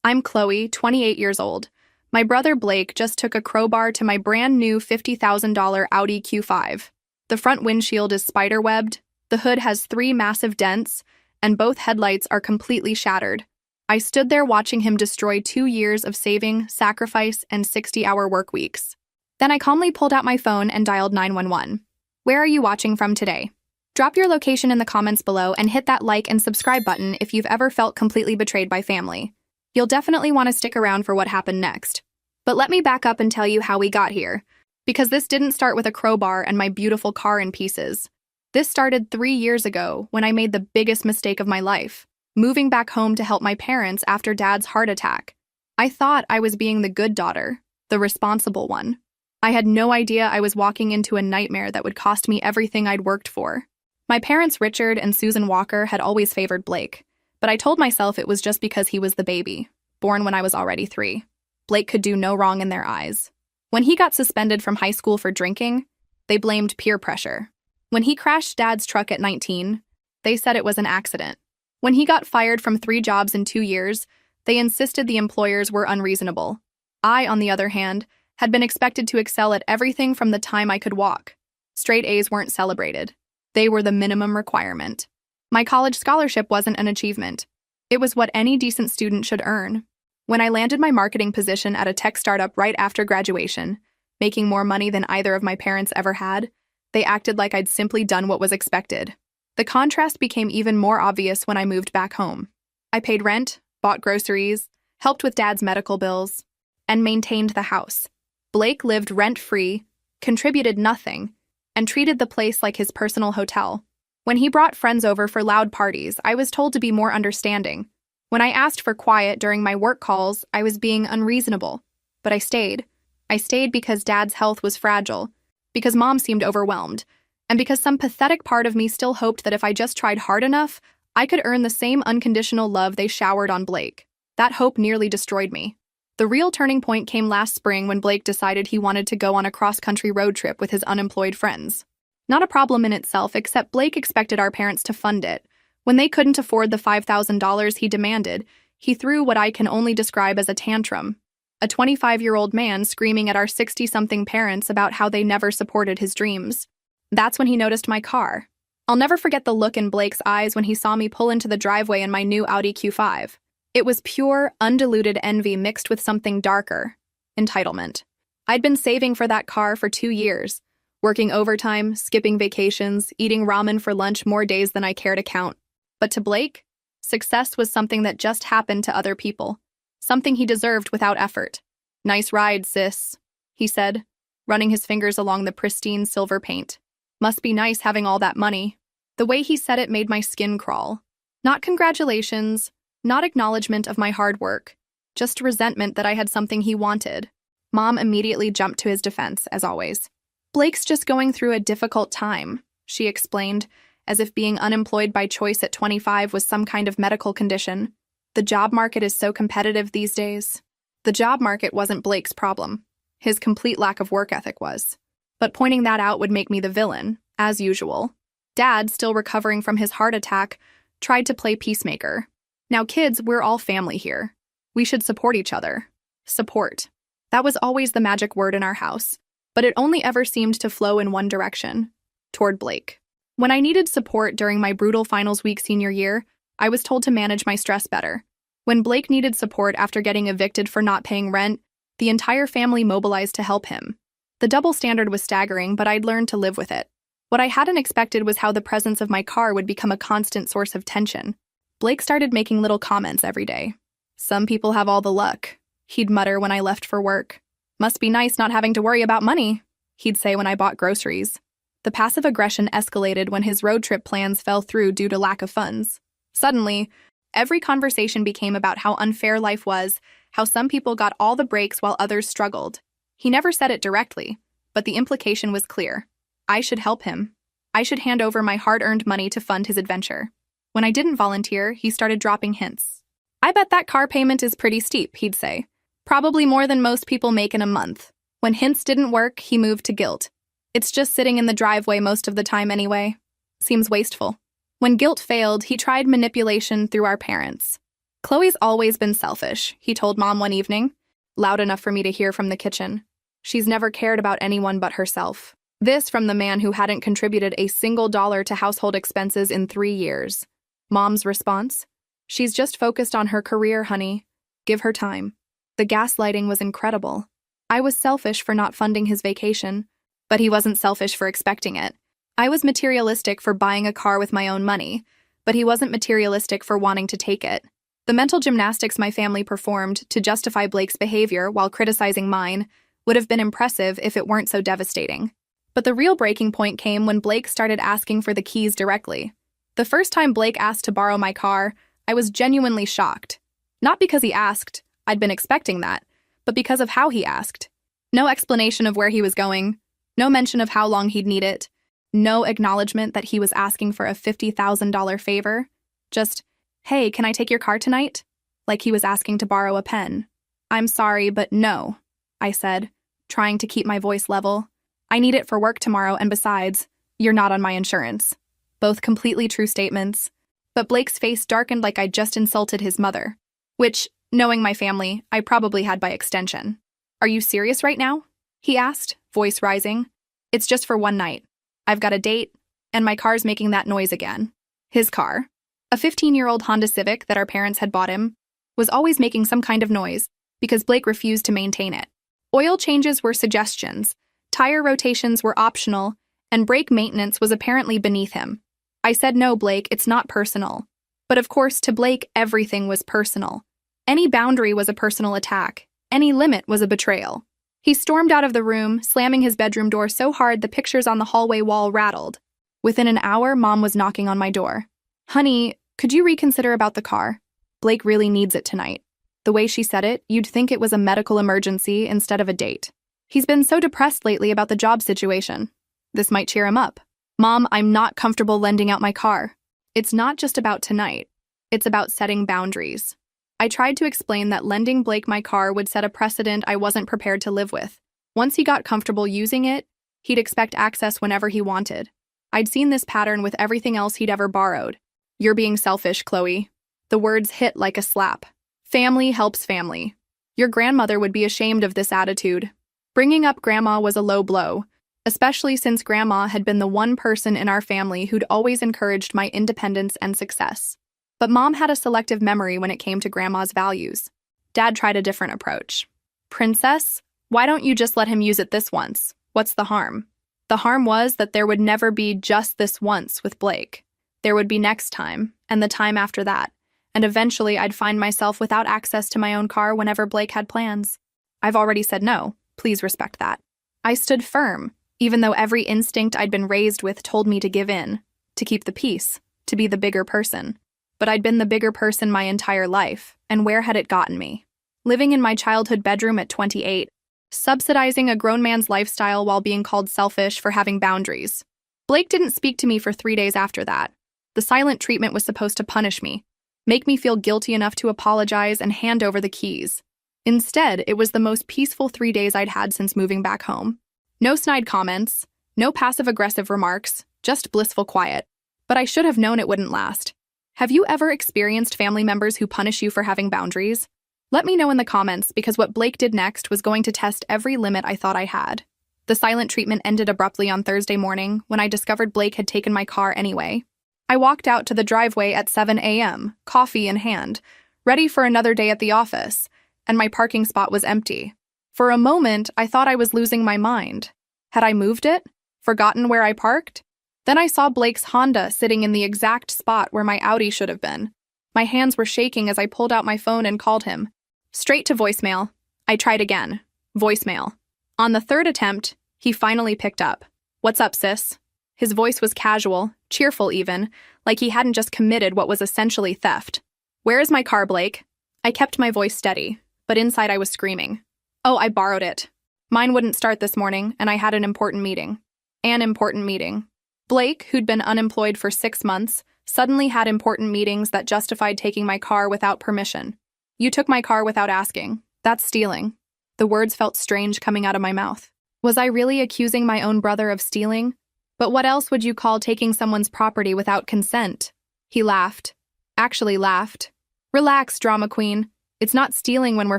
I'm Chloe, 28 years old. My brother Blake just took a crowbar to my brand new $50,000 Audi Q5. The front windshield is spider-webbed, the hood has 3 massive dents, and both headlights are completely shattered. I stood there watching him destroy 2 years of saving, sacrifice, and 60-hour work weeks. Then I calmly pulled out my phone and dialed 911. Where are you watching from today? Drop your location in the comments below and hit that like and subscribe button if you've ever felt completely betrayed by family. You'll definitely want to stick around for what happened next. But let me back up and tell you how we got here, because this didn't start with a crowbar and my beautiful car in pieces. This started 3 years ago when I made the biggest mistake of my life, moving back home to help my parents after Dad's heart attack. I thought I was being the good daughter, the responsible one. I had no idea I was walking into a nightmare that would cost me everything I'd worked for. My parents, Richard and Susan Walker, had always favored Blake, but I told myself it was just because he was the baby, born when I was already 3. Blake could do no wrong in their eyes. When he got suspended from high school for drinking, they blamed peer pressure. When he crashed Dad's truck at 19, they said it was an accident. When he got fired from 3 jobs in 2 years, they insisted the employers were unreasonable. I, on the other hand, had been expected to excel at everything from the time I could walk. Straight A's weren't celebrated. They were the minimum requirement. My college scholarship wasn't an achievement. It was what any decent student should earn. When I landed my marketing position at a tech startup right after graduation, making more money than either of my parents ever had, they acted like I'd simply done what was expected. The contrast became even more obvious when I moved back home. I paid rent, bought groceries, helped with Dad's medical bills, and maintained the house. Blake lived rent-free, contributed nothing, and treated the place like his personal hotel. When he brought friends over for loud parties, I was told to be more understanding. When I asked for quiet during my work calls, I was being unreasonable. But I stayed. I stayed because Dad's health was fragile, because Mom seemed overwhelmed, and because some pathetic part of me still hoped that if I just tried hard enough, I could earn the same unconditional love they showered on Blake. That hope nearly destroyed me. The real turning point came last spring when Blake decided he wanted to go on a cross-country road trip with his unemployed friends. Not a problem in itself, except Blake expected our parents to fund it. When they couldn't afford the $5,000 he demanded, he threw what I can only describe as a tantrum. A 25-year-old man screaming at our 60-something parents about how they never supported his dreams. That's when he noticed my car. I'll never forget the look in Blake's eyes when he saw me pull into the driveway in my new Audi Q5. It was pure, undiluted envy mixed with something darker: entitlement. I'd been saving for that car for 2 years, working overtime, skipping vacations, eating ramen for lunch more days than I care to count. But to Blake, success was something that just happened to other people, something he deserved without effort. "Nice ride, sis," he said, running his fingers along the pristine silver paint. "Must be nice having all that money." The way he said it made my skin crawl. Not congratulations, not acknowledgement of my hard work, just resentment that I had something he wanted. Mom immediately jumped to his defense, as always. "Blake's just going through a difficult time," she explained, as if being unemployed by choice at 25 was some kind of medical condition. "The job market is so competitive these days." The job market wasn't Blake's problem. His complete lack of work ethic was. But pointing that out would make me the villain, as usual. Dad, still recovering from his heart attack, tried to play peacemaker. "Now, kids, we're all family here. We should support each other." Support. That was always the magic word in our house, but it only ever seemed to flow in one direction, toward Blake. When I needed support during my brutal finals week senior year, I was told to manage my stress better. When Blake needed support after getting evicted for not paying rent, the entire family mobilized to help him. The double standard was staggering, but I'd learned to live with it. What I hadn't expected was how the presence of my car would become a constant source of tension. Blake started making little comments every day. "Some people have all the luck," he'd mutter when I left for work. "Must be nice not having to worry about money," he'd say when I bought groceries. The passive aggression escalated when his road trip plans fell through due to lack of funds. Suddenly, every conversation became about how unfair life was, how some people got all the breaks while others struggled. He never said it directly, but the implication was clear. I should help him. I should hand over my hard-earned money to fund his adventure. When I didn't volunteer, he started dropping hints. "I bet that car payment is pretty steep," he'd say. "Probably more than most people make in a month." When hints didn't work, he moved to guilt. "It's just sitting in the driveway most of the time anyway. Seems wasteful." When guilt failed, he tried manipulation through our parents. Chloe's always been selfish, he told Mom one evening, loud enough for me to hear from the kitchen. She's never cared about anyone but herself. This from the man who hadn't contributed a single dollar to household expenses in 3 years. Mom's response? She's just focused on her career, honey. Give her time. The gaslighting was incredible. I was selfish for not funding his vacation, but he wasn't selfish for expecting it. I was materialistic for buying a car with my own money, but he wasn't materialistic for wanting to take it. The mental gymnastics my family performed to justify Blake's behavior while criticizing mine would have been impressive if it weren't so devastating. But the real breaking point came when Blake started asking for the keys directly. The first time Blake asked to borrow my car, I was genuinely shocked. Not because he asked, I'd been expecting that, but because of how he asked. No explanation of where he was going, no mention of how long he'd need it, no acknowledgement that he was asking for a $50,000 favor. Just, hey, can I take your car tonight? Like he was asking to borrow a pen. I'm sorry, but no, I said, trying to keep my voice level. I need it for work tomorrow, and besides, you're not on my insurance. Both completely true statements. But Blake's face darkened like I'd just insulted his mother. Which, knowing my family, I probably had by extension. Are you serious right now? He asked, voice rising. It's just for one night. I've got a date, and my car's making that noise again. His car, a 15-year-old Honda Civic that our parents had bought him, was always making some kind of noise because Blake refused to maintain it. Oil changes were suggestions, tire rotations were optional, and brake maintenance was apparently beneath him. I said, no, Blake, it's not personal. But of course, to Blake, everything was personal. Any boundary was a personal attack. Any limit was a betrayal. He stormed out of the room, slamming his bedroom door so hard the pictures on the hallway wall rattled. Within an hour, Mom was knocking on my door. Honey, could you reconsider about the car? Blake really needs it tonight. The way she said it, you'd think it was a medical emergency instead of a date. He's been so depressed lately about the job situation. This might cheer him up. Mom, I'm not comfortable lending out my car. It's not just about tonight. It's about setting boundaries. I tried to explain that lending Blake my car would set a precedent I wasn't prepared to live with. Once he got comfortable using it, he'd expect access whenever he wanted. I'd seen this pattern with everything else he'd ever borrowed. You're being selfish, Chloe. The words hit like a slap. Family helps family. Your grandmother would be ashamed of this attitude. Bringing up Grandma was a low blow, especially since Grandma had been the one person in our family who'd always encouraged my independence and success. But Mom had a selective memory when it came to Grandma's values. Dad tried a different approach. Princess, why don't you just let him use it this once? What's the harm? The harm was that there would never be just this once with Blake. There would be next time, and the time after that, and eventually I'd find myself without access to my own car whenever Blake had plans. I've already said no. Please respect that. I stood firm, even though every instinct I'd been raised with told me to give in, to keep the peace, to be the bigger person. But I'd been the bigger person my entire life, and where had it gotten me? Living in my childhood bedroom at 28, subsidizing a grown man's lifestyle while being called selfish for having boundaries. Blake didn't speak to me for 3 days after that. The silent treatment was supposed to punish me, make me feel guilty enough to apologize and hand over the keys. Instead, it was the most peaceful 3 days I'd had since moving back home. No snide comments, no passive-aggressive remarks, just blissful quiet. But I should have known it wouldn't last. Have you ever experienced family members who punish you for having boundaries? Let me know in the comments, because what Blake did next was going to test every limit I thought I had. The silent treatment ended abruptly on Thursday morning when I discovered Blake had taken my car anyway. I walked out to the driveway at 7 a.m., coffee in hand, ready for another day at the office, and my parking spot was empty. For a moment, I thought I was losing my mind. Had I moved it? Forgotten where I parked? Then I saw Blake's Honda sitting in the exact spot where my Audi should have been. My hands were shaking as I pulled out my phone and called him. Straight to voicemail. I tried again. Voicemail. On the third attempt, he finally picked up. What's up, sis? His voice was casual, cheerful even, like he hadn't just committed what was essentially theft. Where is my car, Blake? I kept my voice steady, but inside I was screaming. Oh, I borrowed it. Mine wouldn't start this morning, and I had an important meeting. An important meeting. Blake, who'd been unemployed for 6 months, suddenly had important meetings that justified taking my car without permission. You took my car without asking. That's stealing. The words felt strange coming out of my mouth. Was I really accusing my own brother of stealing? But what else would you call taking someone's property without consent? He laughed. Actually laughed. Relax, drama queen. It's not stealing when we're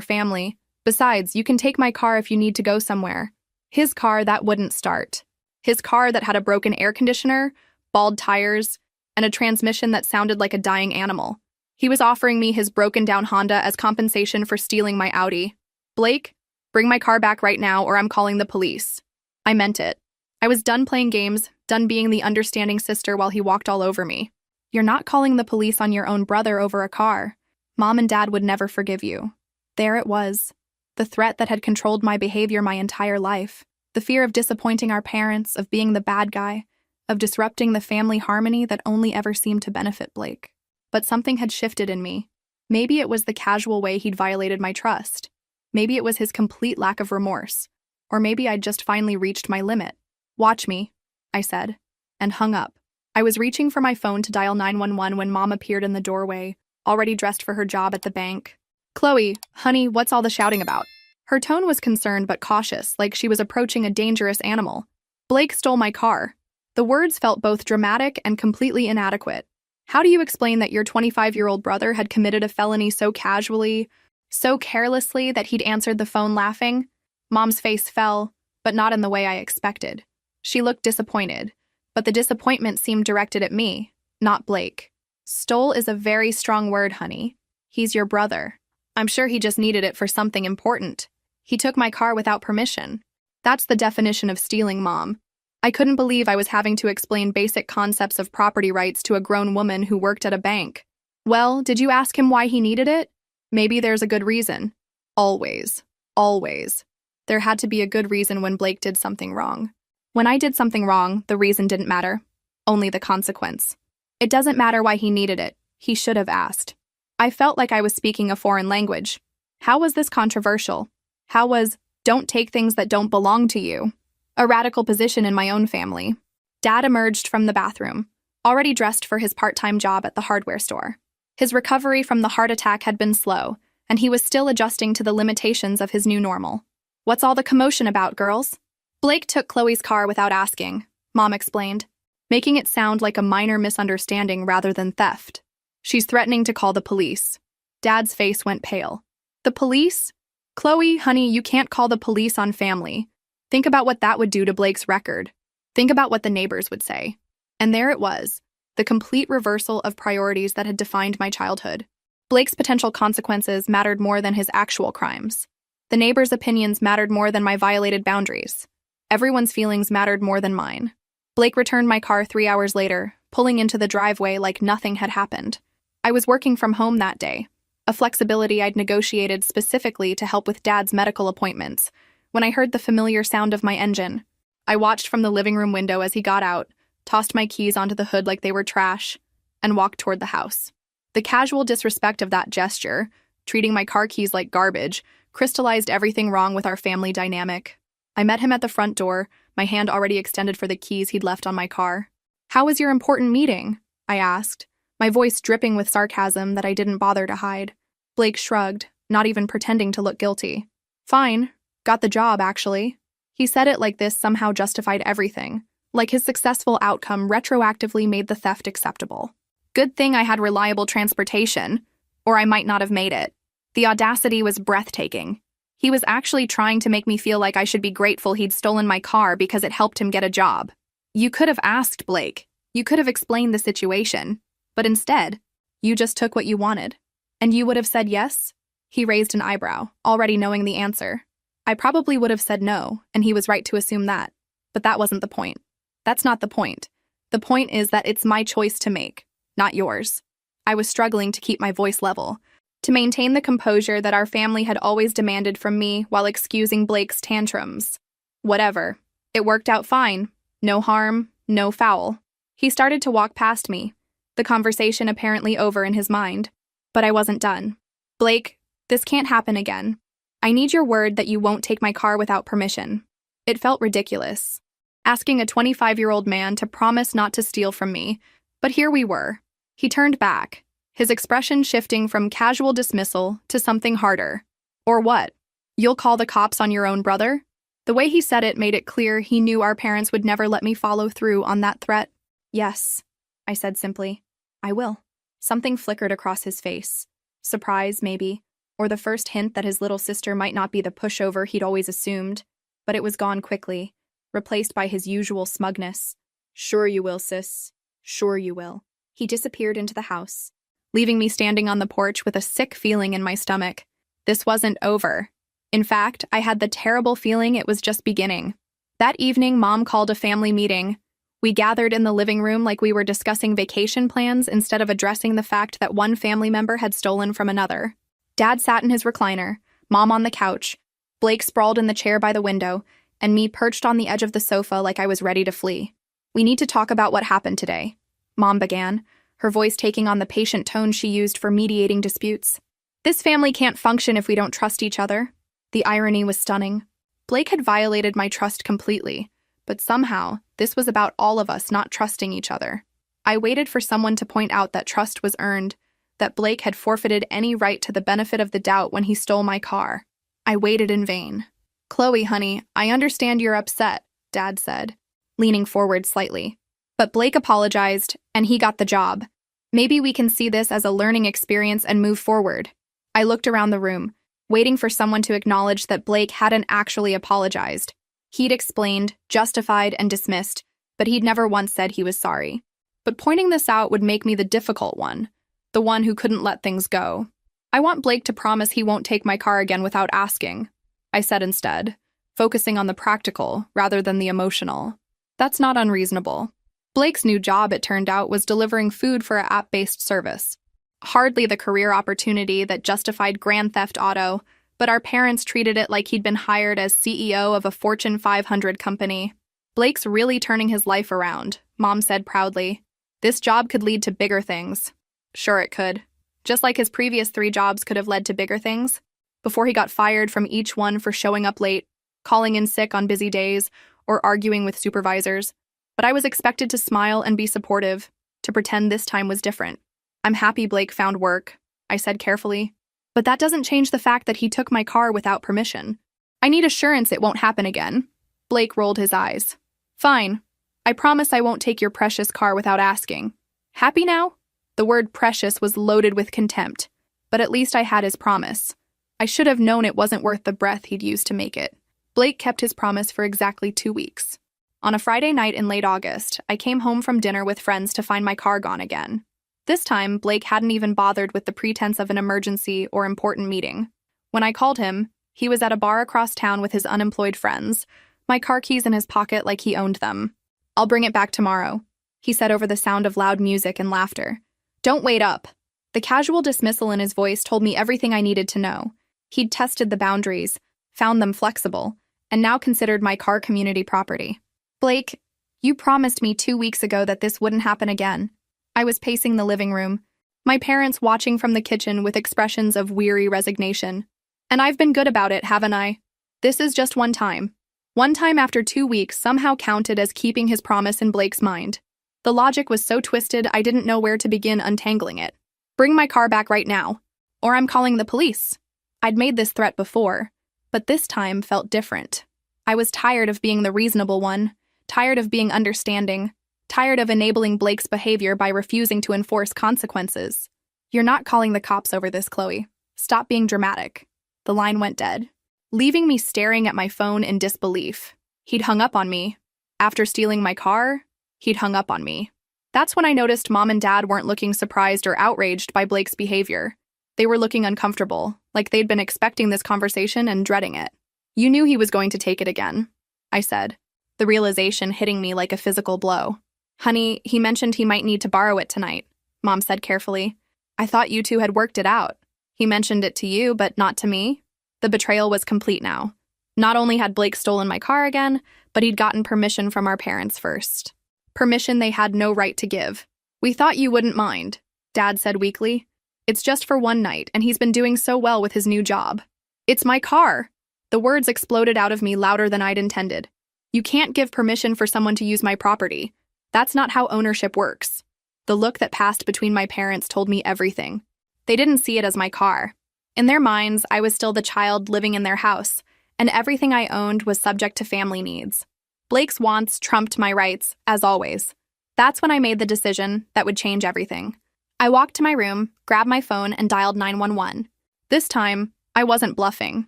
family. Besides, you can take my car if you need to go somewhere. His car that wouldn't start. His car that had a broken air conditioner, bald tires, and a transmission that sounded like a dying animal. He was offering me his broken-down Honda as compensation for stealing my Audi. Blake, bring my car back right now or I'm calling the police. I meant it. I was done playing games, done being the understanding sister while he walked all over me. You're not calling the police on your own brother over a car. Mom and Dad would never forgive you. There it was. The threat that had controlled my behavior my entire life. The fear of disappointing our parents, of being the bad guy, of disrupting the family harmony that only ever seemed to benefit Blake. But something had shifted in me. Maybe it was the casual way he'd violated my trust. Maybe it was his complete lack of remorse. Or maybe I'd just finally reached my limit. Watch me, I said, and hung up. I was reaching for my phone to dial 911 when Mom appeared in the doorway, already dressed for her job at the bank. Chloe, honey, what's all the shouting about? Her tone was concerned but cautious, like she was approaching a dangerous animal. Blake stole my car. The words felt both dramatic and completely inadequate. How do you explain that your 25-year-old brother had committed a felony so casually, so carelessly that he'd answered the phone laughing? Mom's face fell, but not in the way I expected. She looked disappointed, but the disappointment seemed directed at me, not Blake. Stole is a very strong word, honey. He's your brother. I'm sure he just needed it for something important. He took my car without permission. That's the definition of stealing, Mom. I couldn't believe I was having to explain basic concepts of property rights to a grown woman who worked at a bank. Well, did you ask him why he needed it? Maybe there's a good reason. Always. Always. There had to be a good reason when Blake did something wrong. When I did something wrong, the reason didn't matter. Only the consequence. It doesn't matter why he needed it. He should have asked. I felt like I was speaking a foreign language. How was this controversial? How was, don't take things that don't belong to you? A radical position in my own family. Dad emerged from the bathroom, already dressed for his part-time job at the hardware store. His recovery from the heart attack had been slow, and he was still adjusting to the limitations of his new normal. What's all the commotion about, girls? Blake took Chloe's car without asking, Mom explained, making it sound like a minor misunderstanding rather than theft. She's threatening to call the police. Dad's face went pale. The police? Chloe, honey, you can't call the police on family. Think about what that would do to Blake's record. Think about what the neighbors would say. And there it was, the complete reversal of priorities that had defined my childhood. Blake's potential consequences mattered more than his actual crimes. The neighbors' opinions mattered more than my violated boundaries. Everyone's feelings mattered more than mine. Blake returned my car 3 hours later, pulling into the driveway like nothing had happened. I was working from home that day, a flexibility I'd negotiated specifically to help with Dad's medical appointments, when I heard the familiar sound of my engine. I watched from the living room window as he got out, tossed my keys onto the hood like they were trash, and walked toward the house. The casual disrespect of that gesture, treating my car keys like garbage, crystallized everything wrong with our family dynamic. I met him at the front door, my hand already extended for the keys he'd left on my car. "How was your important meeting?" I asked, my voice dripping with sarcasm that I didn't bother to hide. Blake shrugged, not even pretending to look guilty. "Fine. Got the job, actually." He said it like this somehow justified everything, like his successful outcome retroactively made the theft acceptable. Good thing I had reliable transportation, or I might not have made it. The audacity was breathtaking. He was actually trying to make me feel like I should be grateful he'd stolen my car because it helped him get a job. You could have asked, Blake. You could have explained the situation. But instead, you just took what you wanted. And you would have said yes? He raised an eyebrow, already knowing the answer. I probably would have said no, and he was right to assume that. But that wasn't the point. That's not the point. The point is that it's my choice to make, not yours. I was struggling to keep my voice level, to maintain the composure that our family had always demanded from me while excusing Blake's tantrums. Whatever. It worked out fine. No harm, no foul. He started to walk past me, the conversation apparently over in his mind. But I wasn't done. "Blake, this can't happen again. I need your word that you won't take my car without permission." It felt ridiculous, asking a 25-year-old man to promise not to steal from me, but here we were. He turned back, his expression shifting from casual dismissal to something harder. "Or what? You'll call the cops on your own brother?" The way he said it made it clear he knew our parents would never let me follow through on that threat. "Yes," I said simply. "I will." Something flickered across his face. Surprise, maybe, or the first hint that his little sister might not be the pushover he'd always assumed, but it was gone quickly, replaced by his usual smugness. Sure you will, sis. Sure you will. He disappeared into the house, leaving me standing on the porch with a sick feeling in my stomach. This wasn't over. In fact, I had the terrible feeling it was just beginning. That evening, Mom called a family meeting. We gathered in the living room like we were discussing vacation plans instead of addressing the fact that one family member had stolen from another. Dad sat in his recliner, Mom on the couch, Blake sprawled in the chair by the window, and me perched on the edge of the sofa like I was ready to flee. We need to talk about what happened today, Mom began, her voice taking on the patient tone she used for mediating disputes. This family can't function if we don't trust each other. The irony was stunning. Blake had violated my trust completely, but somehow, this was about all of us not trusting each other. I waited for someone to point out that trust was earned, that Blake had forfeited any right to the benefit of the doubt when he stole my car. I waited in vain. Chloe, honey, I understand you're upset, Dad said, leaning forward slightly. But Blake apologized, and he got the job. Maybe we can see this as a learning experience and move forward. I looked around the room, waiting for someone to acknowledge that Blake hadn't actually apologized. He'd explained, justified, and dismissed, but he'd never once said he was sorry. But pointing this out would make me the difficult one, the one who couldn't let things go. I want Blake to promise he won't take my car again without asking, I said instead, focusing on the practical rather than the emotional. That's not unreasonable. Blake's new job, it turned out, was delivering food for an app-based service. Hardly the career opportunity that justified Grand Theft Auto, but our parents treated it like he'd been hired as CEO of a Fortune 500 company. Blake's really turning his life around, Mom said proudly. This job could lead to bigger things. Sure it could. Just like his previous 3 jobs could have led to bigger things. Before he got fired from each one for showing up late, calling in sick on busy days, or arguing with supervisors. But I was expected to smile and be supportive, to pretend this time was different. I'm happy Blake found work, I said carefully. But that doesn't change the fact that he took my car without permission. I need assurance it won't happen again. Blake rolled his eyes. Fine. I promise I won't take your precious car without asking. Happy now? The word precious was loaded with contempt, but at least I had his promise. I should have known it wasn't worth the breath he'd used to make it. Blake kept his promise for exactly 2 weeks. On a Friday night in late August, I came home from dinner with friends to find my car gone again. This time, Blake hadn't even bothered with the pretense of an emergency or important meeting. When I called him, he was at a bar across town with his unemployed friends, my car keys in his pocket like he owned them. I'll bring it back tomorrow, he said over the sound of loud music and laughter. Don't wait up. The casual dismissal in his voice told me everything I needed to know. He'd tested the boundaries, found them flexible, and now considered my car community property. Blake, you promised me 2 weeks ago that this wouldn't happen again. I was pacing the living room, my parents watching from the kitchen with expressions of weary resignation. And I've been good about it, haven't I? This is just one time. One time after 2 weeks somehow counted as keeping his promise in Blake's mind. The logic was so twisted I didn't know where to begin untangling it. Bring my car back right now, or I'm calling the police. I'd made this threat before, but this time felt different. I was tired of being the reasonable one, tired of being understanding, tired of enabling Blake's behavior by refusing to enforce consequences. You're not calling the cops over this, Chloe. Stop being dramatic. The line went dead, leaving me staring at my phone in disbelief. He'd hung up on me. After stealing my car, he'd hung up on me. That's when I noticed Mom and Dad weren't looking surprised or outraged by Blake's behavior. They were looking uncomfortable, like they'd been expecting this conversation and dreading it. You knew he was going to take it again, I said, the realization hitting me like a physical blow. Honey, he mentioned he might need to borrow it tonight, Mom said carefully. I thought you two had worked it out. He mentioned it to you, but not to me. The betrayal was complete now. Not only had Blake stolen my car again, but he'd gotten permission from our parents first. Permission they had no right to give. We thought you wouldn't mind, Dad said weakly. It's just for one night, and he's been doing so well with his new job. It's my car. The words exploded out of me louder than I'd intended. You can't give permission for someone to use my property. That's not how ownership works. The look that passed between my parents told me everything. They didn't see it as my car. In their minds, I was still the child living in their house, and everything I owned was subject to family needs. Blake's wants trumped my rights, as always. That's when I made the decision that would change everything. I walked to my room, grabbed my phone, and dialed 911. This time, I wasn't bluffing.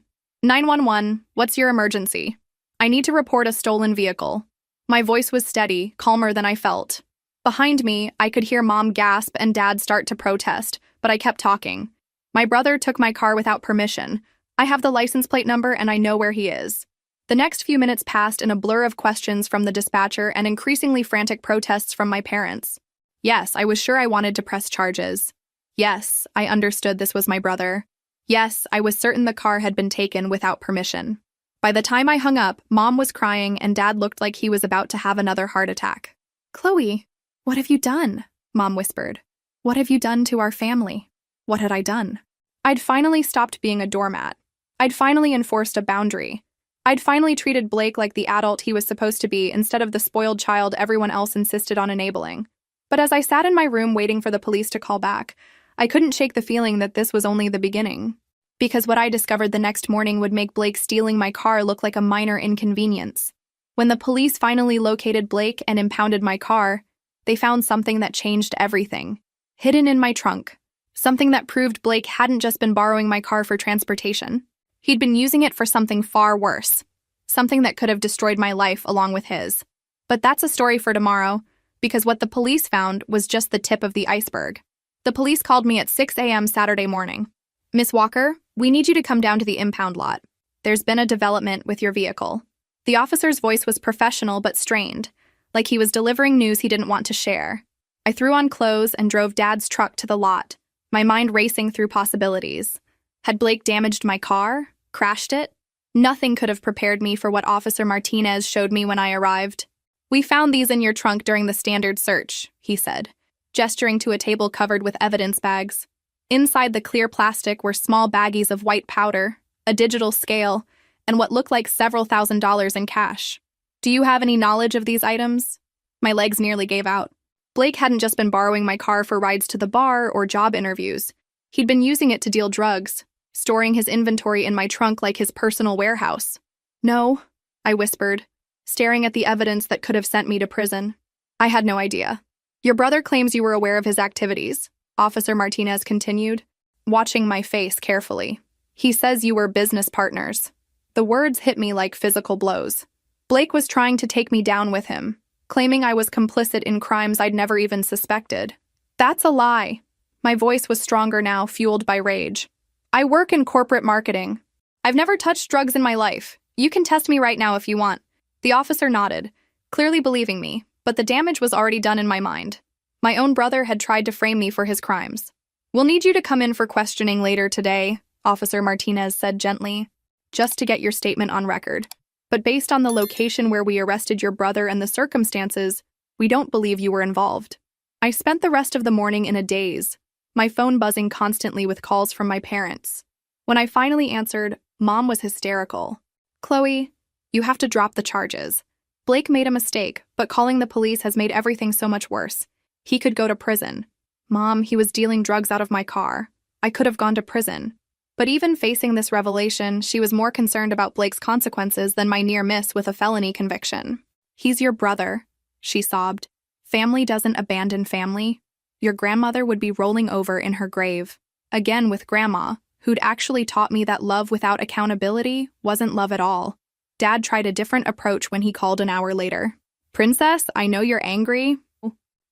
911, what's your emergency? I need to report a stolen vehicle. My voice was steady, calmer than I felt. Behind me, I could hear Mom gasp and Dad start to protest, but I kept talking. My brother took my car without permission. I have the license plate number and I know where he is. The next few minutes passed in a blur of questions from the dispatcher and increasingly frantic protests from my parents. Yes, I was sure I wanted to press charges. Yes, I understood this was my brother. Yes, I was certain the car had been taken without permission. By the time I hung up, Mom was crying and Dad looked like he was about to have another heart attack. "Chloe, what have you done?" Mom whispered. "What have you done to our family?" What had I done? I'd finally stopped being a doormat. I'd finally enforced a boundary. I'd finally treated Blake like the adult he was supposed to be instead of the spoiled child everyone else insisted on enabling. But as I sat in my room waiting for the police to call back, I couldn't shake the feeling that this was only the beginning. Because what I discovered the next morning would make Blake stealing my car look like a minor inconvenience. When the police finally located Blake and impounded my car, they found something that changed everything. Hidden in my trunk. Something that proved Blake hadn't just been borrowing my car for transportation. He'd been using it for something far worse. Something that could have destroyed my life along with his. But that's a story for tomorrow, because what the police found was just the tip of the iceberg. The police called me at 6 a.m. Saturday morning. "Miss Walker, we need you to come down to the impound lot. There's been a development with your vehicle." The officer's voice was professional but strained, like he was delivering news he didn't want to share. I threw on clothes and drove Dad's truck to the lot, my mind racing through possibilities. Had Blake damaged my car? Crashed it? Nothing could have prepared me for what Officer Martinez showed me when I arrived. "We found these in your trunk during the standard search," he said, gesturing to a table covered with evidence bags. Inside the clear plastic were small baggies of white powder, a digital scale, and what looked like several $1,000s in cash. "Do you have any knowledge of these items?" My legs nearly gave out. Blake hadn't just been borrowing my car for rides to the bar or job interviews. He'd been using it to deal drugs, storing his inventory in my trunk like his personal warehouse. "No," I whispered, staring at the evidence that could have sent me to prison. "I had no idea." "Your brother claims you were aware of his activities," Officer Martinez continued, watching my face carefully. "He says you were business partners." The words hit me like physical blows. Blake was trying to take me down with him, claiming I was complicit in crimes I'd never even suspected. "That's a lie." My voice was stronger now, fueled by rage. "I work in corporate marketing. I've never touched drugs in my life. You can test me right now if you want." The officer nodded, clearly believing me, but the damage was already done in my mind. My own brother had tried to frame me for his crimes. "We'll need you to come in for questioning later today," Officer Martinez said gently, "just to get your statement on record. But based on the location where we arrested your brother and the circumstances, we don't believe you were involved." I spent the rest of the morning in a daze, my phone buzzing constantly with calls from my parents. When I finally answered, Mom was hysterical. "Chloe, you have to drop the charges. Blake made a mistake, but calling the police has made everything so much worse. He could go to prison. Mom, he was dealing drugs out of my car. I could have gone to prison." But even facing this revelation, she was more concerned about Blake's consequences than my near miss with a felony conviction. "He's your brother," she sobbed. "Family doesn't abandon family. Your grandmother would be rolling over in her grave. Again with Grandma, who'd actually taught me that love without accountability wasn't love at all." Dad tried a different approach when he called an hour later. "Princess, I know you're angry,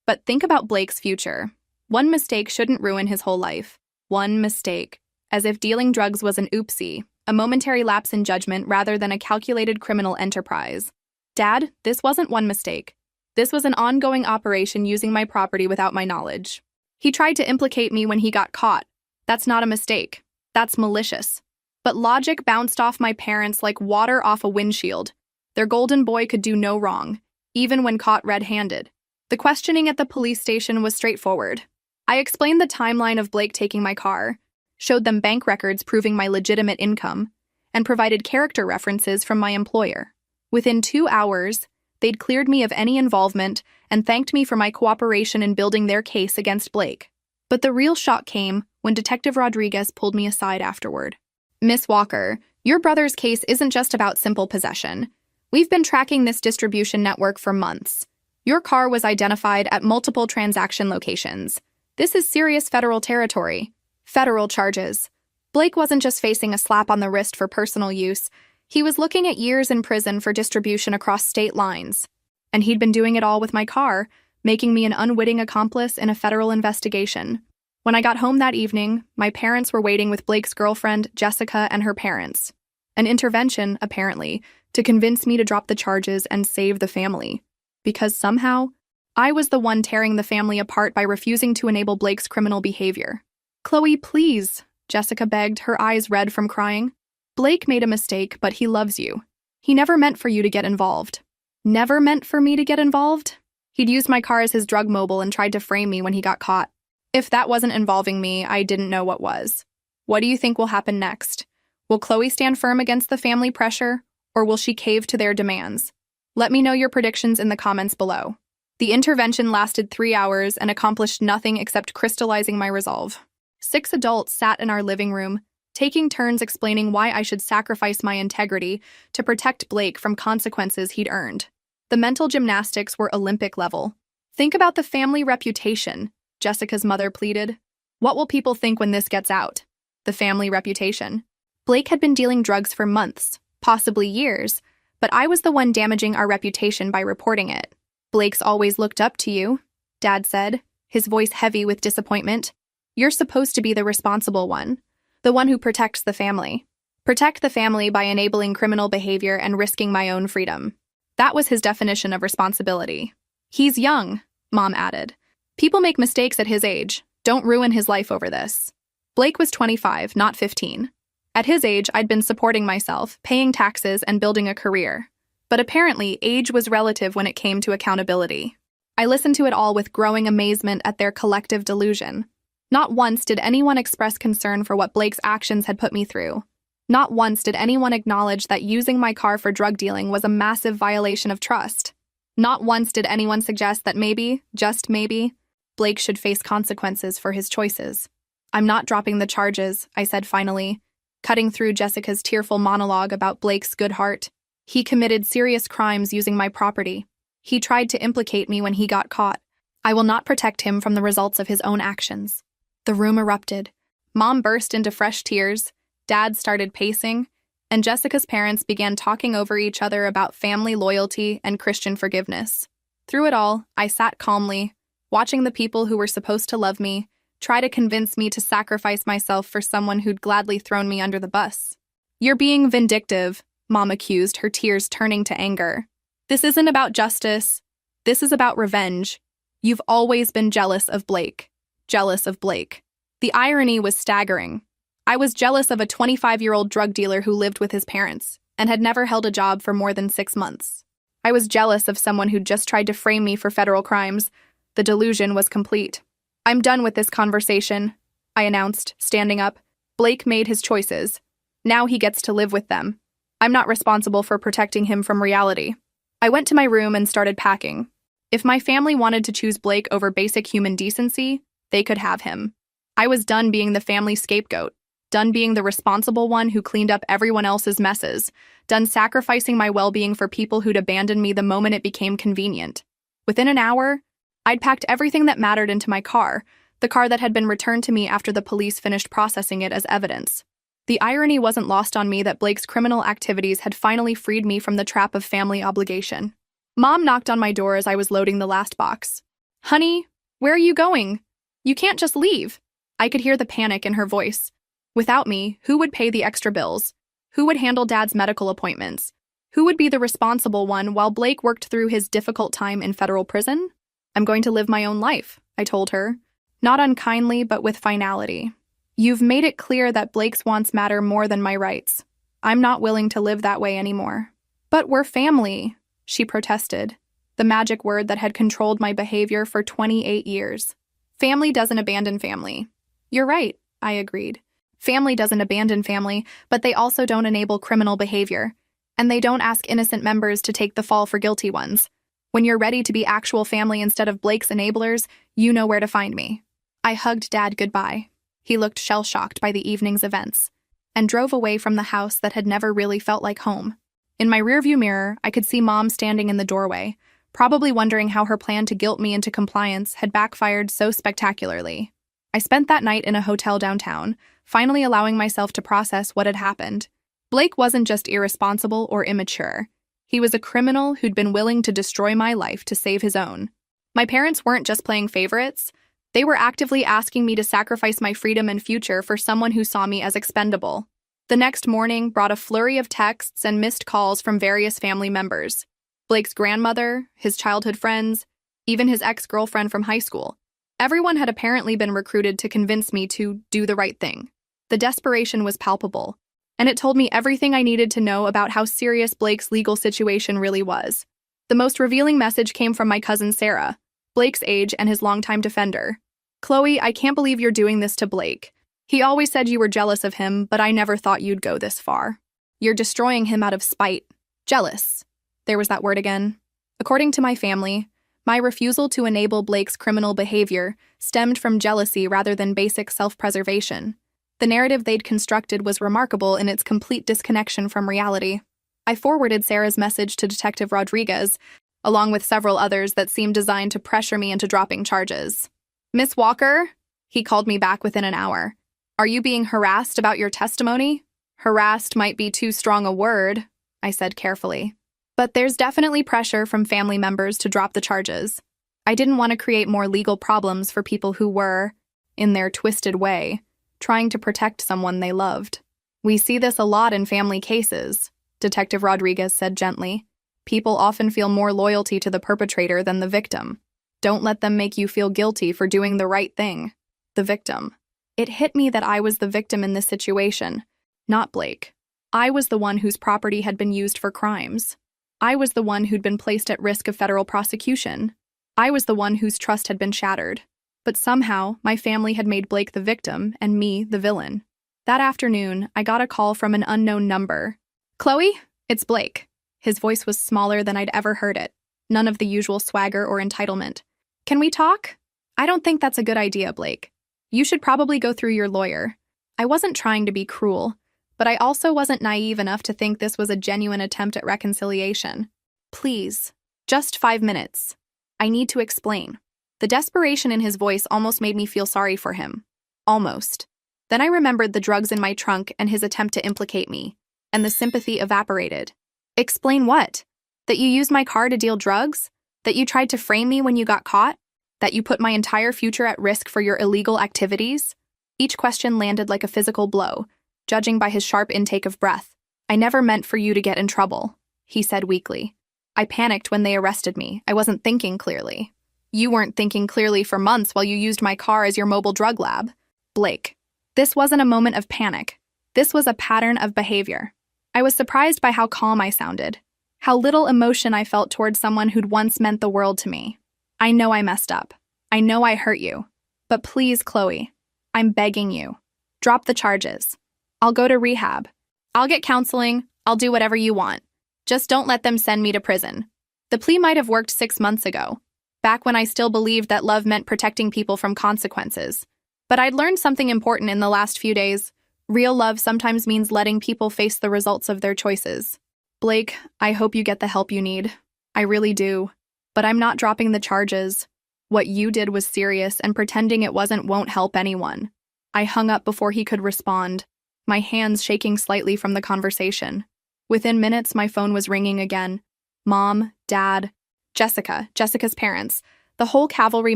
but think about Blake's future. One mistake shouldn't ruin his whole life. One mistake. As if dealing drugs was an oopsie, a momentary lapse in judgment rather than a calculated criminal enterprise. Dad, this wasn't one mistake. This was an ongoing operation using my property without my knowledge. He tried to implicate me when he got caught. That's not a mistake. That's malicious. But logic bounced off my parents like water off a windshield. Their golden boy could do no wrong, even when caught red-handed. The questioning at the police station was straightforward. I explained the timeline of Blake taking my car, showed them bank records proving my legitimate income, and provided character references from my employer. Within 2 hours, they'd cleared me of any involvement and thanked me for my cooperation in building their case against Blake. But the real shock came when Detective Rodriguez pulled me aside afterward. "Miss Walker, your brother's case isn't just about simple possession. We've been tracking this distribution network for months. Your car was identified at multiple transaction locations. This is serious federal territory. Federal charges. Blake wasn't just facing a slap on the wrist for personal use. He was looking at years in prison for distribution across state lines. And he'd been doing it all with my car, making me an unwitting accomplice in a federal investigation. When I got home that evening, my parents were waiting with Blake's girlfriend, Jessica, and her parents. An intervention, apparently, to convince me to drop the charges and save the family. Because somehow, I was the one tearing the family apart by refusing to enable Blake's criminal behavior. "Chloe, please," Jessica begged, her eyes red from crying. "Blake made a mistake, but he loves you. He never meant for you to get involved." Never meant for me to get involved? He'd used my car as his drug mobile and tried to frame me when he got caught. If that wasn't involving me, I didn't know what was. What do you think will happen next? Will Chloe stand firm against the family pressure, or will she cave to their demands? Let me know your predictions in the comments below. The intervention lasted 3 hours and accomplished nothing except crystallizing my resolve. 6 adults sat in our living room, taking turns explaining why I should sacrifice my integrity to protect Blake from consequences he'd earned. The mental gymnastics were Olympic level. "Think about the family reputation," Jessica's mother pleaded. "What will people think when this gets out?" The family reputation. Blake had been dealing drugs for months, possibly years, but I was the one damaging our reputation by reporting it. "Blake's always looked up to you," Dad said, his voice heavy with disappointment. "You're supposed to be the responsible one, the one who protects the family. Protect the family by enabling criminal behavior and risking my own freedom." That was his definition of responsibility. "He's young," Mom added. "People make mistakes at his age. Don't ruin his life over this." Blake was 25, not 15. At his age, I'd been supporting myself, paying taxes, and building a career. But apparently, age was relative when it came to accountability. I listened to it all with growing amazement at their collective delusion. Not once did anyone express concern for what Blake's actions had put me through. Not once did anyone acknowledge that using my car for drug dealing was a massive violation of trust. Not once did anyone suggest that maybe, just maybe, Blake should face consequences for his choices. "I'm not dropping the charges," I said finally, cutting through Jessica's tearful monologue about Blake's good heart. "He committed serious crimes using my property. He tried to implicate me when he got caught. I will not protect him from the results of his own actions." The room erupted. Mom burst into fresh tears, Dad started pacing, and Jessica's parents began talking over each other about family loyalty and Christian forgiveness. Through it all, I sat calmly, watching the people who were supposed to love me try to convince me to sacrifice myself for someone who'd gladly thrown me under the bus. "You're being vindictive," Mom accused, her tears turning to anger. "This isn't about justice. This is about revenge. You've always been jealous of Blake." Jealous of Blake. The irony was staggering. I was jealous of a 25-year-old drug dealer who lived with his parents and had never held a job for more than 6 months. I was jealous of someone who'd just tried to frame me for federal crimes. The delusion was complete. "I'm done with this conversation," I announced, standing up. "Blake made his choices. Now he gets to live with them. I'm not responsible for protecting him from reality." I went to my room and started packing. If my family wanted to choose Blake over basic human decency, they could have him. I was done being the family scapegoat. Done being the responsible one who cleaned up everyone else's messes, done sacrificing my well-being for people who'd abandoned me the moment it became convenient. Within an hour, I'd packed everything that mattered into my car, the car that had been returned to me after the police finished processing it as evidence. The irony wasn't lost on me that Blake's criminal activities had finally freed me from the trap of family obligation. Mom knocked on my door as I was loading the last box. "Honey, where are you going? You can't just leave." I could hear the panic in her voice. Without me, who would pay the extra bills? Who would handle Dad's medical appointments? Who would be the responsible one while Blake worked through his difficult time in federal prison? "I'm going to live my own life," I told her. Not unkindly, but with finality. "You've made it clear that Blake's wants matter more than my rights. I'm not willing to live that way anymore." "But we're family," she protested, the magic word that had controlled my behavior for 28 years. "Family doesn't abandon family." "You're right," I agreed. Family doesn't abandon family, but they also don't enable criminal behavior. And they don't ask innocent members to take the fall for guilty ones. When you're ready to be actual family instead of Blake's enablers, you know where to find me. I hugged Dad goodbye. He looked shell-shocked by the evening's events, and drove away from the house that had never really felt like home. In my rearview mirror, I could see Mom standing in the doorway, probably wondering how her plan to guilt me into compliance had backfired so spectacularly. I spent that night in a hotel downtown, finally allowing myself to process what had happened. Blake wasn't just irresponsible or immature. He was a criminal who'd been willing to destroy my life to save his own. My parents weren't just playing favorites. They were actively asking me to sacrifice my freedom and future for someone who saw me as expendable. The next morning brought a flurry of texts and missed calls from various family members. Blake's grandmother, his childhood friends, even his ex-girlfriend from high school. Everyone had apparently been recruited to convince me to do the right thing. The desperation was palpable, and it told me everything I needed to know about how serious Blake's legal situation really was. The most revealing message came from my cousin Sarah, Blake's age and his longtime defender. "Chloe, I can't believe you're doing this to Blake. He always said you were jealous of him, but I never thought you'd go this far. You're destroying him out of spite. Jealous." There was that word again. According to my family, my refusal to enable Blake's criminal behavior stemmed from jealousy rather than basic self-preservation. The narrative they'd constructed was remarkable in its complete disconnection from reality. I forwarded Sarah's message to Detective Rodriguez, along with several others that seemed designed to pressure me into dropping charges. "Miss Walker?" He called me back within an hour. "Are you being harassed about your testimony?" "Harassed might be too strong a word," I said carefully. "But there's definitely pressure from family members to drop the charges. I didn't want to create more legal problems for people who were, in their twisted way, trying to protect someone they loved. We see this a lot in family cases," Detective Rodriguez said gently. "People often feel more loyalty to the perpetrator than the victim. Don't let them make you feel guilty for doing the right thing." The victim. It hit me that I was the victim in this situation, not Blake. I was the one whose property had been used for crimes. I was the one who'd been placed at risk of federal prosecution. I was the one whose trust had been shattered. But somehow, my family had made Blake the victim and me the villain. That afternoon, I got a call from an unknown number. "Chloe, it's Blake." His voice was smaller than I'd ever heard it. None of the usual swagger or entitlement. "Can we talk?" "I don't think that's a good idea, Blake. You should probably go through your lawyer." I wasn't trying to be cruel, but I also wasn't naive enough to think this was a genuine attempt at reconciliation. "Please, just 5 minutes. I need to explain." The desperation in his voice almost made me feel sorry for him. Almost. Then I remembered the drugs in my trunk and his attempt to implicate me, and the sympathy evaporated. "Explain what? That you used my car to deal drugs? That you tried to frame me when you got caught? That you put my entire future at risk for your illegal activities?" Each question landed like a physical blow, judging by his sharp intake of breath. "I never meant for you to get in trouble," he said weakly. "I panicked when they arrested me. I wasn't thinking clearly." "You weren't thinking clearly for months while you used my car as your mobile drug lab." Blake. This wasn't a moment of panic. This was a pattern of behavior. I was surprised by how calm I sounded, how little emotion I felt towards someone who'd once meant the world to me. "I know I messed up. I know I hurt you. But please, Chloe, I'm begging you. Drop the charges. I'll go to rehab. I'll get counseling. I'll do whatever you want. Just don't let them send me to prison." The plea might have worked 6 months ago, back when I still believed that love meant protecting people from consequences. But I'd learned something important in the last few days. Real love sometimes means letting people face the results of their choices. "Blake, I hope you get the help you need. I really do. But I'm not dropping the charges. What you did was serious, and pretending it wasn't won't help anyone." I hung up before he could respond, my hands shaking slightly from the conversation. Within minutes, my phone was ringing again. Mom, Dad, Jessica's parents, the whole cavalry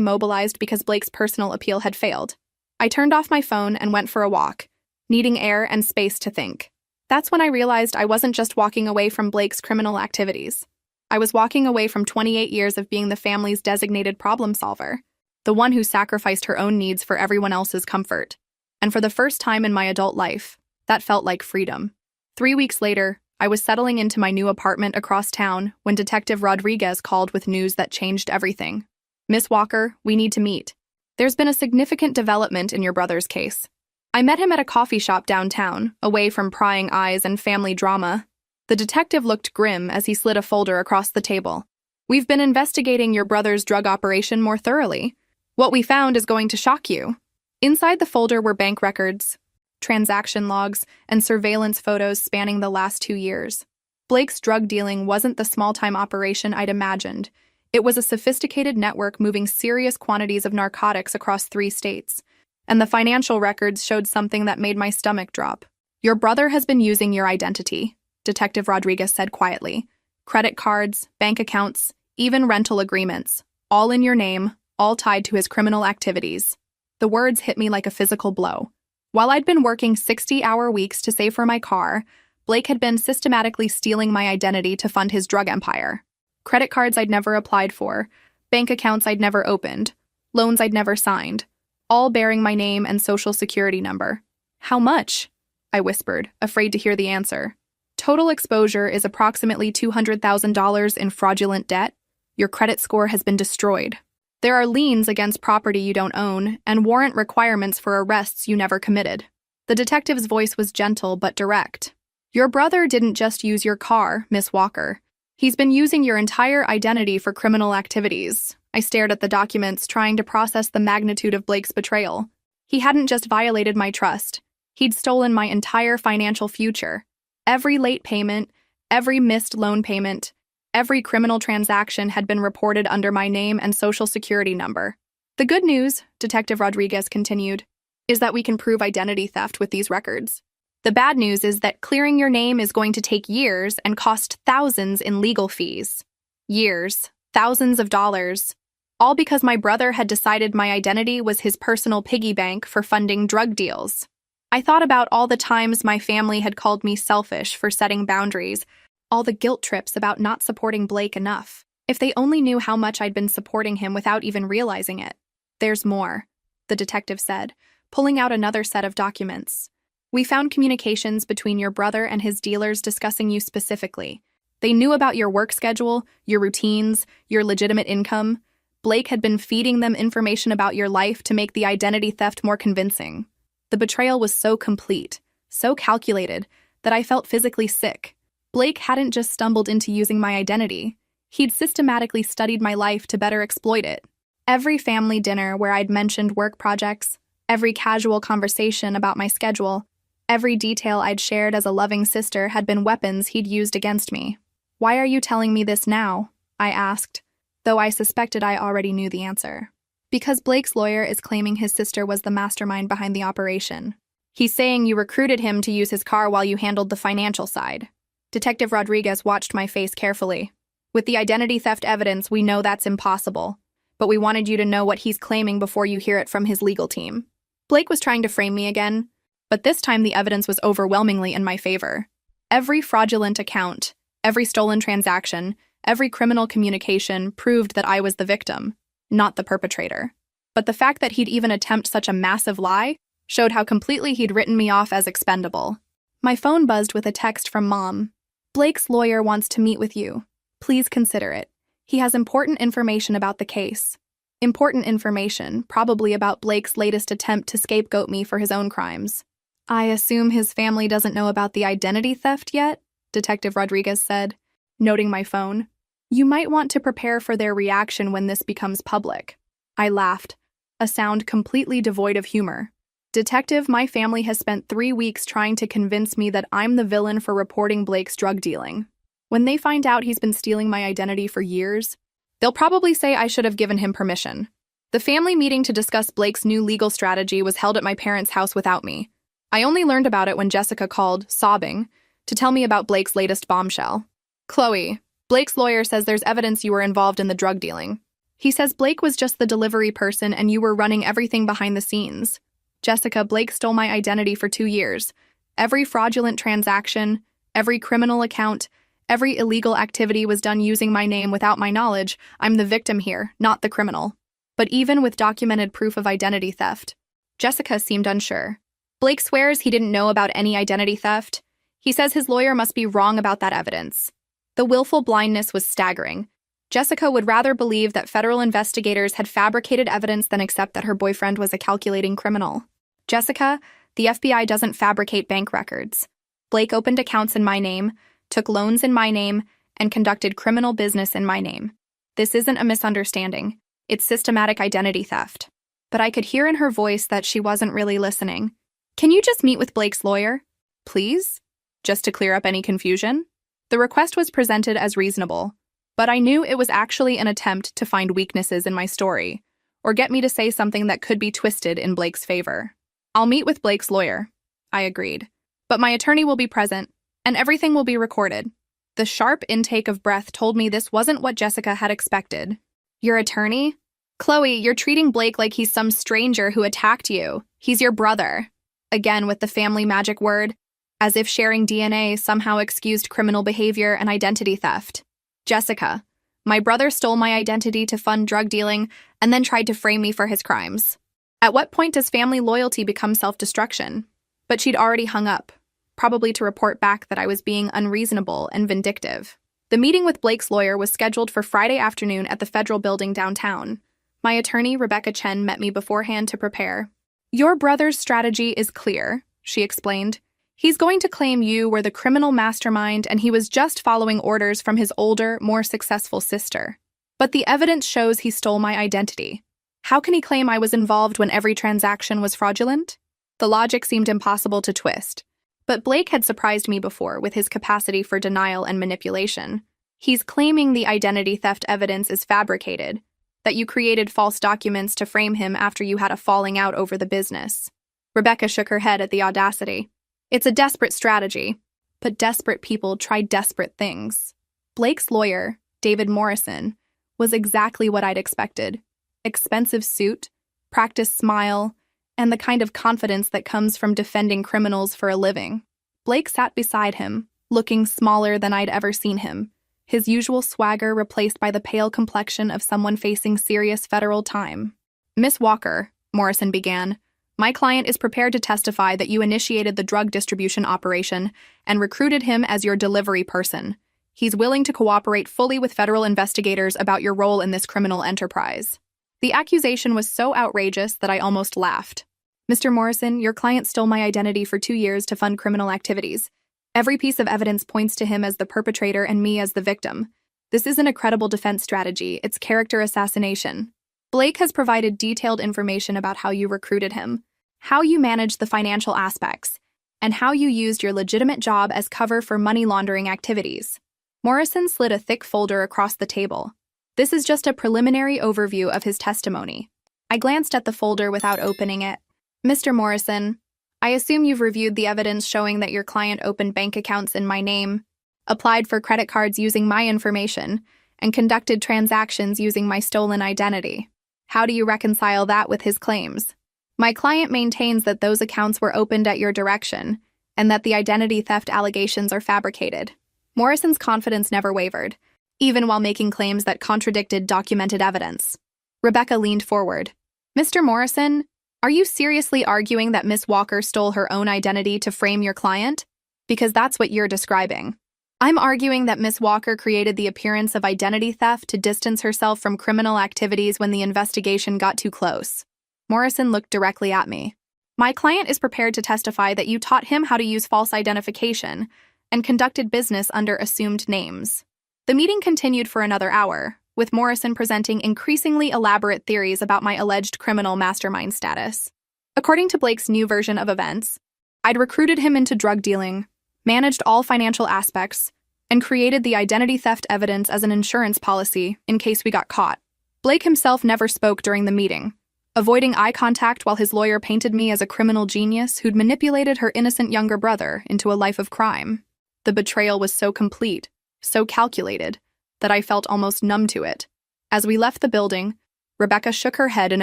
mobilized because Blake's personal appeal had failed. I turned off my phone and went for a walk, needing air and space to think. That's when I realized I wasn't just walking away from Blake's criminal activities. I was walking away from 28 years of being the family's designated problem solver, the one who sacrificed her own needs for everyone else's comfort. And for the first time in my adult life, that felt like freedom. 3 weeks later, I was settling into my new apartment across town when Detective Rodriguez called with news that changed everything. "Miss Walker, we need to meet. There's been a significant development in your brother's case." I met him at a coffee shop downtown, away from prying eyes and family drama. The detective looked grim as he slid a folder across the table. "We've been investigating your brother's drug operation more thoroughly. What we found is going to shock you." Inside the folder were bank records, transaction logs, and surveillance photos spanning the last 2 years. Blake's drug dealing wasn't the small-time operation I'd imagined. It was a sophisticated network moving serious quantities of narcotics across 3 states. And the financial records showed something that made my stomach drop. Your brother has been using your identity, Detective Rodriguez said quietly. Credit cards, bank accounts, even rental agreements, all in your name, all tied to his criminal activities. The words hit me like a physical blow. While I'd been working 60-hour weeks to save for my car, Blake had been systematically stealing my identity to fund his drug empire. Credit cards I'd never applied for, bank accounts I'd never opened, loans I'd never signed, all bearing my name and social security number. How much? I whispered, afraid to hear the answer. Total exposure is approximately $200,000 in fraudulent debt. Your credit score has been destroyed. There are liens against property you don't own and warrant requirements for arrests you never committed. The detective's voice was gentle but direct. Your brother didn't just use your car, Miss Walker. He's been using your entire identity for criminal activities. I stared at the documents, trying to process the magnitude of Blake's betrayal. He hadn't just violated my trust. He'd stolen my entire financial future. Every late payment, every missed loan payment, every criminal transaction had been reported under my name and social security number. The good news, Detective Rodriguez continued, is that we can prove identity theft with these records. The bad news is that clearing your name is going to take years and cost thousands in legal fees. Years, thousands of dollars. All because my brother had decided my identity was his personal piggy bank for funding drug deals. I thought about all the times my family had called me selfish for setting boundaries, all the guilt trips about not supporting Blake enough. If they only knew how much I'd been supporting him without even realizing it. There's more, the detective said, pulling out another set of documents. We found communications between your brother and his dealers discussing you specifically. They knew about your work schedule, your routines, your legitimate income. Blake had been feeding them information about your life to make the identity theft more convincing. The betrayal was so complete, so calculated, that I felt physically sick. Blake hadn't just stumbled into using my identity. He'd systematically studied my life to better exploit it. Every family dinner where I'd mentioned work projects, every casual conversation about my schedule, every detail I'd shared as a loving sister had been weapons he'd used against me. Why are you telling me this now? I asked, though I suspected I already knew the answer. Because Blake's lawyer is claiming his sister was the mastermind behind the operation. He's saying you recruited him to use his car while you handled the financial side. Detective Rodriguez watched my face carefully. With the identity theft evidence, we know that's impossible. But we wanted you to know what he's claiming before you hear it from his legal team. Blake was trying to frame me again, but this time the evidence was overwhelmingly in my favor. Every fraudulent account, every stolen transaction, every criminal communication proved that I was the victim, not the perpetrator. But the fact that he'd even attempt such a massive lie showed how completely he'd written me off as expendable. My phone buzzed with a text from Mom. Blake's lawyer wants to meet with you. Please consider it. He has important information about the case. Important information, probably about Blake's latest attempt to scapegoat me for his own crimes. I assume his family doesn't know about the identity theft yet? Detective Rodriguez said, noting my phone. You might want to prepare for their reaction when this becomes public. I laughed, a sound completely devoid of humor. Detective, my family has spent 3 weeks trying to convince me that I'm the villain for reporting Blake's drug dealing. When they find out he's been stealing my identity for years, they'll probably say I should have given him permission. The family meeting to discuss Blake's new legal strategy was held at my parents' house without me. I only learned about it when Jessica called, sobbing, to tell me about Blake's latest bombshell. Chloe, Blake's lawyer says there's evidence you were involved in the drug dealing. He says Blake was just the delivery person and you were running everything behind the scenes. Jessica, Blake stole my identity for 2 years. Every fraudulent transaction, every criminal account, every illegal activity was done using my name without my knowledge. I'm the victim here, not the criminal. But even with documented proof of identity theft, Jessica seemed unsure. Blake swears he didn't know about any identity theft. He says his lawyer must be wrong about that evidence. The willful blindness was staggering. Jessica would rather believe that federal investigators had fabricated evidence than accept that her boyfriend was a calculating criminal. Jessica, the FBI doesn't fabricate bank records. Blake opened accounts in my name, took loans in my name, and conducted criminal business in my name. This isn't a misunderstanding. It's systematic identity theft. But I could hear in her voice that she wasn't really listening. Can you just meet with Blake's lawyer? Please? Just to clear up any confusion? The request was presented as reasonable. But I knew it was actually an attempt to find weaknesses in my story, or get me to say something that could be twisted in Blake's favor. I'll meet with Blake's lawyer, I agreed. But my attorney will be present, and everything will be recorded. The sharp intake of breath told me this wasn't what Jessica had expected. Your attorney? Chloe, you're treating Blake like he's some stranger who attacked you. He's your brother. Again with the family magic word, as if sharing DNA somehow excused criminal behavior and identity theft. Jessica, my brother stole my identity to fund drug dealing and then tried to frame me for his crimes. At what point does family loyalty become self-destruction? But she'd already hung up, probably to report back that I was being unreasonable and vindictive. The meeting with Blake's lawyer was scheduled for Friday afternoon at the Federal Building downtown. My attorney, Rebecca Chen, met me beforehand to prepare. Your brother's strategy is clear, she explained. He's going to claim you were the criminal mastermind and he was just following orders from his older, more successful sister. But the evidence shows he stole my identity. How can he claim I was involved when every transaction was fraudulent? The logic seemed impossible to twist. But Blake had surprised me before with his capacity for denial and manipulation. He's claiming the identity theft evidence is fabricated, that you created false documents to frame him after you had a falling out over the business. Rebecca shook her head at the audacity. It's a desperate strategy, but desperate people try desperate things. Blake's lawyer, David Morrison, was exactly what I'd expected. Expensive suit, practiced smile, and the kind of confidence that comes from defending criminals for a living. Blake sat beside him, looking smaller than I'd ever seen him, his usual swagger replaced by the pale complexion of someone facing serious federal time. Miss Walker, Morrison began, my client is prepared to testify that you initiated the drug distribution operation and recruited him as your delivery person. He's willing to cooperate fully with federal investigators about your role in this criminal enterprise. The accusation was so outrageous that I almost laughed. Mr. Morrison, your client stole my identity for 2 years to fund criminal activities. Every piece of evidence points to him as the perpetrator and me as the victim. This isn't a credible defense strategy, it's character assassination. Blake has provided detailed information about how you recruited him, how you managed the financial aspects, and how you used your legitimate job as cover for money laundering activities. Morrison slid a thick folder across the table. This is just a preliminary overview of his testimony. I glanced at the folder without opening it. Mr. Morrison, I assume you've reviewed the evidence showing that your client opened bank accounts in my name, applied for credit cards using my information, and conducted transactions using my stolen identity. How do you reconcile that with his claims? My client maintains that those accounts were opened at your direction, and that the identity theft allegations are fabricated. Morrison's confidence never wavered, even while making claims that contradicted documented evidence. Rebecca leaned forward. Mr. Morrison, are you seriously arguing that Miss Walker stole her own identity to frame your client? Because that's what you're describing. I'm arguing that Miss Walker created the appearance of identity theft to distance herself from criminal activities when the investigation got too close. Morrison looked directly at me. My client is prepared to testify that you taught him how to use false identification and conducted business under assumed names. The meeting continued for another hour, with Morrison presenting increasingly elaborate theories about my alleged criminal mastermind status. According to Blake's new version of events, I'd recruited him into drug dealing, managed all financial aspects, and created the identity theft evidence as an insurance policy in case we got caught. Blake himself never spoke during the meeting, avoiding eye contact while his lawyer painted me as a criminal genius who'd manipulated her innocent younger brother into a life of crime. The betrayal was so complete, so calculated, that I felt almost numb to it. As we left the building, Rebecca shook her head in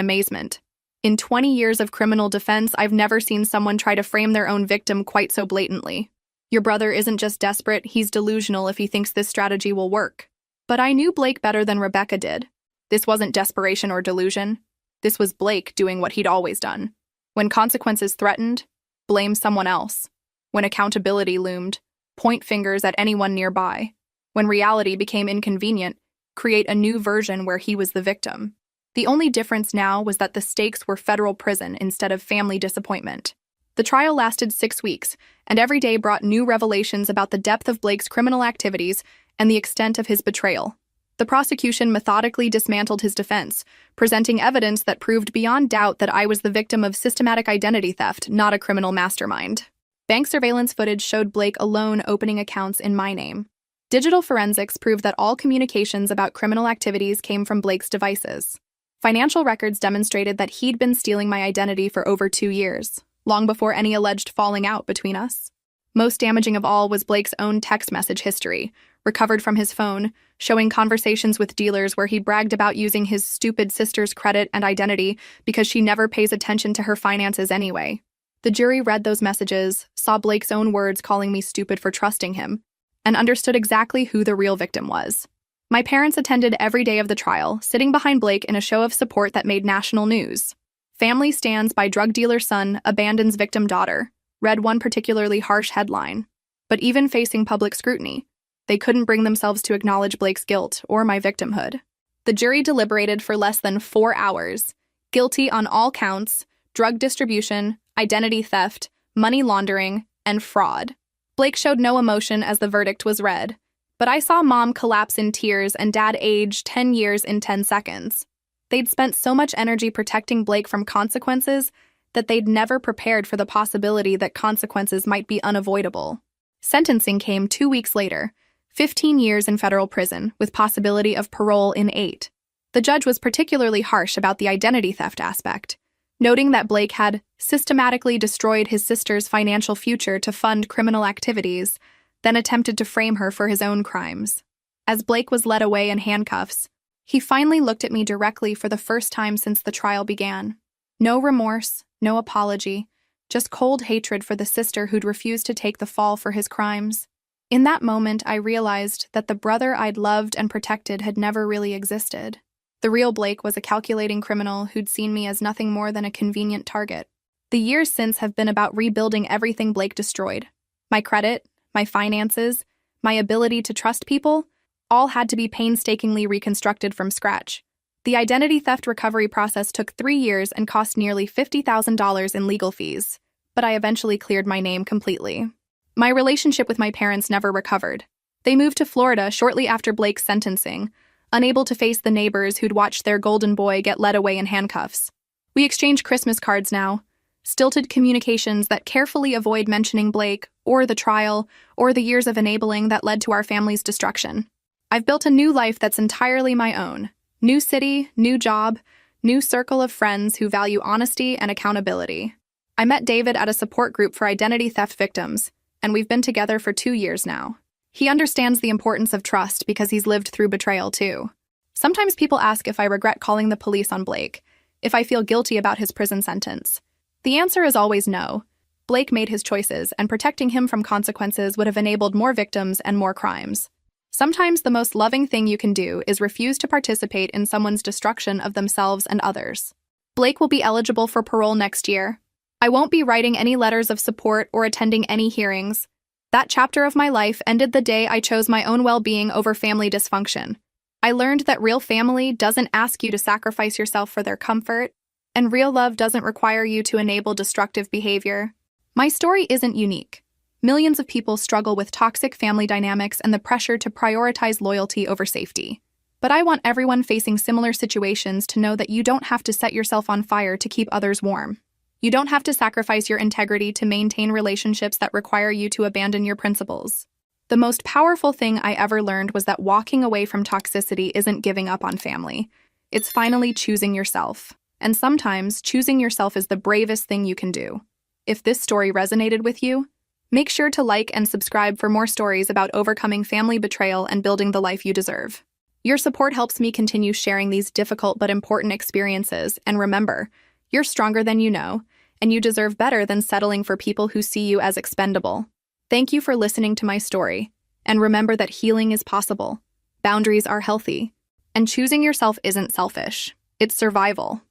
amazement. In 20 years of criminal defense, I've never seen someone try to frame their own victim quite so blatantly. Your brother isn't just desperate, he's delusional if he thinks this strategy will work. But I knew Blake better than Rebecca did. This wasn't desperation or delusion. This was Blake doing what he'd always done. When consequences threatened, blame someone else. When accountability loomed, point fingers at anyone nearby. When reality became inconvenient, create a new version where he was the victim. The only difference now was that the stakes were federal prison instead of family disappointment. The trial lasted 6 weeks, and every day brought new revelations about the depth of Blake's criminal activities and the extent of his betrayal. The prosecution methodically dismantled his defense, presenting evidence that proved beyond doubt that I was the victim of systematic identity theft, not a criminal mastermind. Bank surveillance footage showed Blake alone opening accounts in my name. Digital forensics proved that all communications about criminal activities came from Blake's devices. Financial records demonstrated that he'd been stealing my identity for over 2 years, long before any alleged falling out between us. Most damaging of all was Blake's own text message history, recovered from his phone, showing conversations with dealers where he bragged about using his stupid sister's credit and identity because she never pays attention to her finances anyway. The jury read those messages, saw Blake's own words calling me stupid for trusting him, and understood exactly who the real victim was. My parents attended every day of the trial, sitting behind Blake in a show of support that made national news. "Family stands by drug dealer son, abandons victim daughter," read one particularly harsh headline. But even facing public scrutiny, they couldn't bring themselves to acknowledge Blake's guilt or my victimhood. The jury deliberated for less than 4 hours, guilty on all counts: drug distribution, identity theft, money laundering, and fraud. Blake showed no emotion as the verdict was read, but I saw Mom collapse in tears and Dad age 10 years in 10 seconds. They'd spent so much energy protecting Blake from consequences that they'd never prepared for the possibility that consequences might be unavoidable. Sentencing came 2 weeks later, 15 years in federal prison, with possibility of parole in 8. The judge was particularly harsh about the identity theft aspect, noting that Blake had systematically destroyed his sister's financial future to fund criminal activities, then attempted to frame her for his own crimes. As Blake was led away in handcuffs, he finally looked at me directly for the first time since the trial began. No remorse, no apology, just cold hatred for the sister who'd refused to take the fall for his crimes. In that moment, I realized that the brother I'd loved and protected had never really existed. The real Blake was a calculating criminal who'd seen me as nothing more than a convenient target. The years since have been about rebuilding everything Blake destroyed. My credit, my finances, my ability to trust people, all had to be painstakingly reconstructed from scratch. The identity theft recovery process took 3 years and cost nearly $50,000 in legal fees, but I eventually cleared my name completely. My relationship with my parents never recovered. They moved to Florida shortly after Blake's sentencing, unable to face the neighbors who'd watched their golden boy get led away in handcuffs. We exchange Christmas cards now, stilted communications that carefully avoid mentioning Blake, or the trial, or the years of enabling that led to our family's destruction. I've built a new life that's entirely my own. New city, new job, new circle of friends who value honesty and accountability. I met David at a support group for identity theft victims, and we've been together for 2 years now. He understands the importance of trust because he's lived through betrayal too. Sometimes people ask if I regret calling the police on Blake, if I feel guilty about his prison sentence. The answer is always no. Blake made his choices, and protecting him from consequences would have enabled more victims and more crimes. Sometimes the most loving thing you can do is refuse to participate in someone's destruction of themselves and others. Blake will be eligible for parole next year. I won't be writing any letters of support or attending any hearings. That chapter of my life ended the day I chose my own well-being over family dysfunction. I learned that real family doesn't ask you to sacrifice yourself for their comfort, and real love doesn't require you to enable destructive behavior. My story isn't unique. Millions of people struggle with toxic family dynamics and the pressure to prioritize loyalty over safety. But I want everyone facing similar situations to know that you don't have to set yourself on fire to keep others warm. You don't have to sacrifice your integrity to maintain relationships that require you to abandon your principles. The most powerful thing I ever learned was that walking away from toxicity isn't giving up on family. It's finally choosing yourself. And sometimes, choosing yourself is the bravest thing you can do. If this story resonated with you, make sure to like and subscribe for more stories about overcoming family betrayal and building the life you deserve. Your support helps me continue sharing these difficult but important experiences, and remember, you're stronger than you know, and you deserve better than settling for people who see you as expendable. Thank you for listening to my story, and remember that healing is possible, boundaries are healthy, and choosing yourself isn't selfish, it's survival.